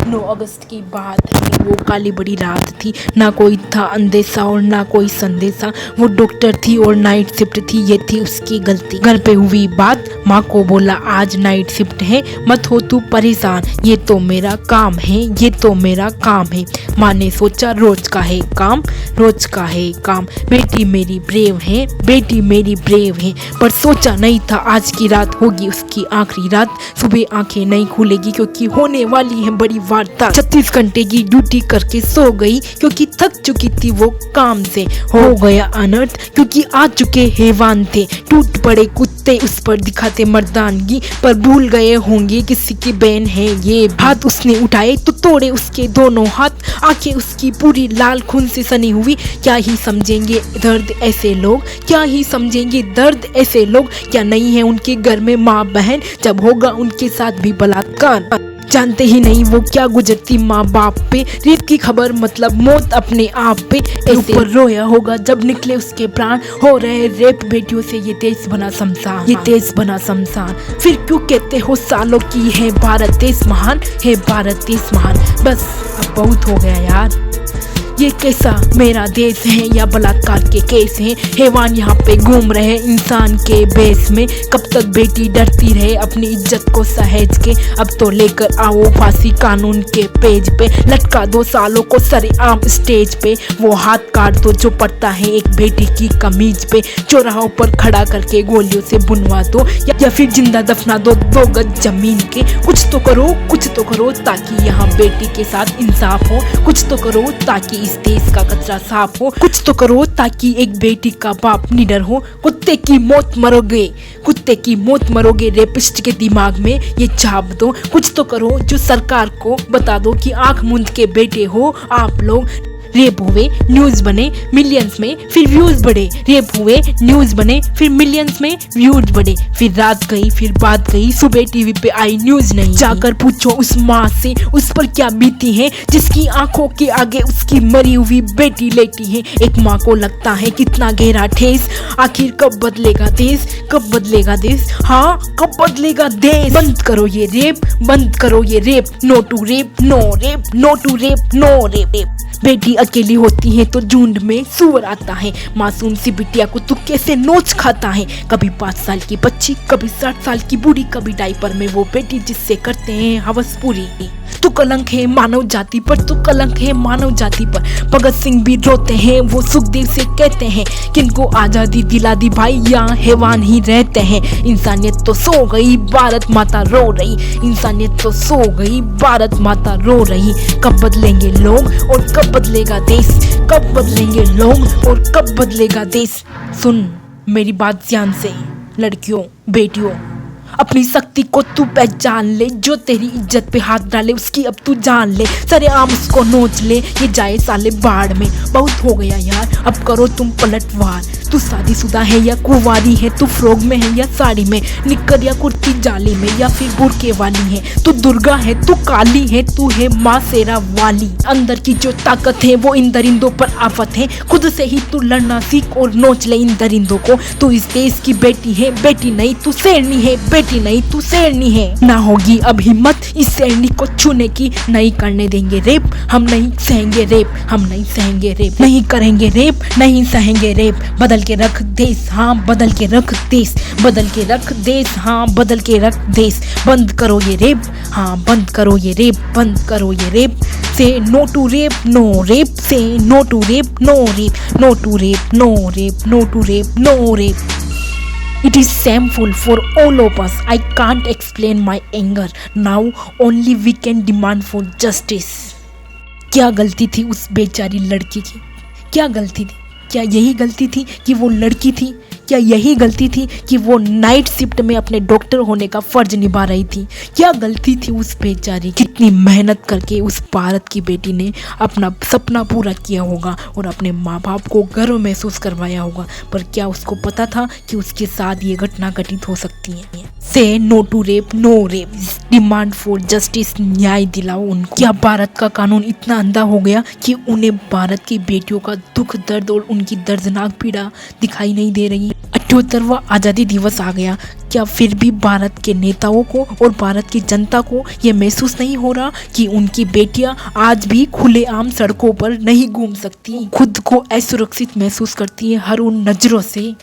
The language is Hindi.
9 अगस्त की बात है। वो काली बड़ी रात थी, ना कोई था अंदेशा और ना कोई संदेशा। वो डॉक्टर थी और नाइट शिफ्ट थी, ये थी उसकी गलती। घर पे हुई बात, माँ को बोला आज नाइट शिफ्ट है, मत हो तू परेशान, ये तो मेरा काम है, ये तो मेरा काम है। माँ ने सोचा रोज का है काम, रोज का है काम, बेटी मेरी ब्रेव है, बेटी मेरी ब्रेव है। पर सोचा नहीं था आज की रात होगी उसकी आखिरी रात। सुबह आंखें नहीं खुलेगी क्योंकि होने वाली है बड़ी वार्ता। 36 घंटे की ड्यूटी करके सो गई क्योंकि थक चुकी थी वो काम से। हो गया अनर्थ क्योंकि आ चुके हैवान थे। टूट पड़े कुत्ते उस पर दिखाते मर्दानगी, पर भूल गए होंगे किसी की बहन है ये। हाथ उसने उठाए तो तोड़े उसके दोनों हाथ, आंखें उसकी पूरी लाल खून से सनी हुई। क्या ही समझेंगे दर्द ऐसे लोग, क्या ही समझेंगे दर्द ऐसे लोग। क्या नहीं है उनके घर में माँ बहन, जब होगा उनके साथ भी बलात्कार। जानते ही नहीं वो क्या गुजरती माँ बाप पे। रेप की खबर मतलब मौत अपने आप पे। ऐसे ऊपर रोया होगा जब निकले उसके प्राण। हो रहे रेप बेटियों से ये देश बना शमशान, ये देश बना शमशान। फिर क्यों कहते हो सालों की है भारत देश महान, है भारत देश महान। बस अब बहुत हो गया यार। ये कैसा मेरा देश है या बलात्कार के केस हैं। हैवान यहाँ पे घूम रहे इंसान के बेस में। कब तक बेटी डरती रहे अपनी इज्जत को सहेज के। अब तो लेकर आओ फांसी कानून के पेज पे। लटका 2 सालों को सरेआम स्टेज पे। वो हाथ काट दो जो पड़ता है एक बेटी की कमीज पे। चौराहों पर खड़ा करके गोलियों से बुनवा दो या फिर जिंदा दफना दो 2 गज जमीन के। कुछ तो करो, कुछ तो करो ताकि यहाँ बेटी के साथ इंसाफ हो। कुछ तो करो ताकि इस देश का कचरा साफ हो। कुछ तो करो ताकि एक बेटी का बाप निडर हो। कुत्ते की मौत मरोगे, कुत्ते की मौत मरोगे रेपिस्ट के दिमाग में ये छाप दो। कुछ तो करो जो सरकार को बता दो कि आंख मूंद के बेटे हो आप लोग। रेप हुए न्यूज बने मिलियंस में, फिर व्यूज बढ़े। रेप हुए न्यूज बने फिर मिलियंस में व्यूज बढ़े। फिर रात गई फिर बात गई, सुबह टीवी पे आई न्यूज नहीं। जाकर पूछो उस माँ से उस पर क्या बीती है, जिसकी आंखों के आगे उसकी मरी हुई बेटी लेटी है। एक माँ को लगता है कितना गहरा ठेस। आखिर कब बदलेगा देश, कब बदलेगा देश, हाँ कब बदलेगा देश। बंद करो ये रेप, बंद करो ये rape. No to rape, no rape, no to rape, no rape. बेटी अकेली होती है तो झुंड में सुअर आता है। मासूम सी बिटिया को तू कैसे नोच खाता है। कभी 5 साल की बच्ची, कभी 60 साल की बूढ़ी, कभी डायपर में वो बेटी जिससे करते हैं हवस पूरी। तू कलंक है मानव जाति पर, तू कलंक है मानव जाति पर। भगत सिंह भी रोते हैं, वो सुखदेव से कहते हैं किनको आजादी दिला दी भाई, यहाँ हैवान ही रहते हैं। इंसानियत तो सो गई, भारत माता रो रही। इंसानियत तो सो गई, भारत माता रो रही। कब बदलेंगे लोग और कब बदलेगा देश, कब बदलेंगे लोग और कब बदलेगा देश। सुन मेरी बात ध्यान से, लड़कियों बेटियों, अपनी शक्ति को तू पहचान ले। जो तेरी इज्जत पे हाथ डाले उसकी अब तू जान ले। सरेआम उसको नोच ले, ये जाए साले बाढ़ में। बहुत हो गया यार, अब करो तुम पलटवार। तू शादीशुदा है या कुंवारी है, तू फ्रॉक में है या साड़ी में, निक्कर या कुर्ती जाली में, या फिर बुरके वाली है। तू दुर्गा है, तू काली है, तू है माँ शेरा वाली। अंदर की जो ताकत है वो इन दरिंदों पर आफत है। खुद से ही तू लड़ना सीख और नोच ले इन दरिंदों को। तू इस देश की बेटी है, बेटी नहीं तू शेरनी है, बेटी नहीं तू शेरनी है। ना होगी अब हिम्मत इस शेरनी को छूने की। नहीं करने देंगे रेप, हम नहीं सहेंगे रेप, हम नहीं सहेंगे रेप, नहीं करेंगे रेप, नहीं सहेंगे रेप। बदल के रख देश, हाँ बदल के रख देश, बदल के रख देश, हाँ बदल के रख देश। बंद करो ये रेप, हाँ बंद करो ये रेप, बंद करो ये rape. Say no to rape, no rape, say no to rape, no rape, no to rape, no rape, no to rape, no rape. It is shameful for all of us. I can't explain my anger. Now only we can demand for justice. क्या गलती थी उस बेचारी लड़की की, क्या गलती थी। क्या यही गलती थी कि वो लड़की थी, क्या यही गलती थी कि वो नाइट शिफ्ट में अपने डॉक्टर होने का फर्ज निभा रही थी। क्या गलती थी उस बेचारी। कितनी मेहनत करके उस भारत की बेटी ने अपना सपना पूरा किया होगा और अपने माँ बाप को गर्व महसूस करवाया होगा, पर क्या उसको पता था कि उसके साथ ये घटना घटित हो सकती है। Say no to rape, no rape, demand for justice, न्याय दिलाओ उनको। क्या भारत का कानून इतना अंधा हो गया कि उन्हें भारत की बेटियों का दुख दर्द और उनकी दर्दनाक पीड़ा दिखाई नहीं दे रही। 78वां आज़ादी दिवस आ गया। क्या क्या फिर भी भारत के नेताओं को और भारत की जनता को ये महसूस नहीं हो रहा कि उनकी बेटियां आज भी खुलेआम सड़कों पर नहीं घूम सकती, खुद को असुरक्षित महसूस करती है हर उन नजरों से।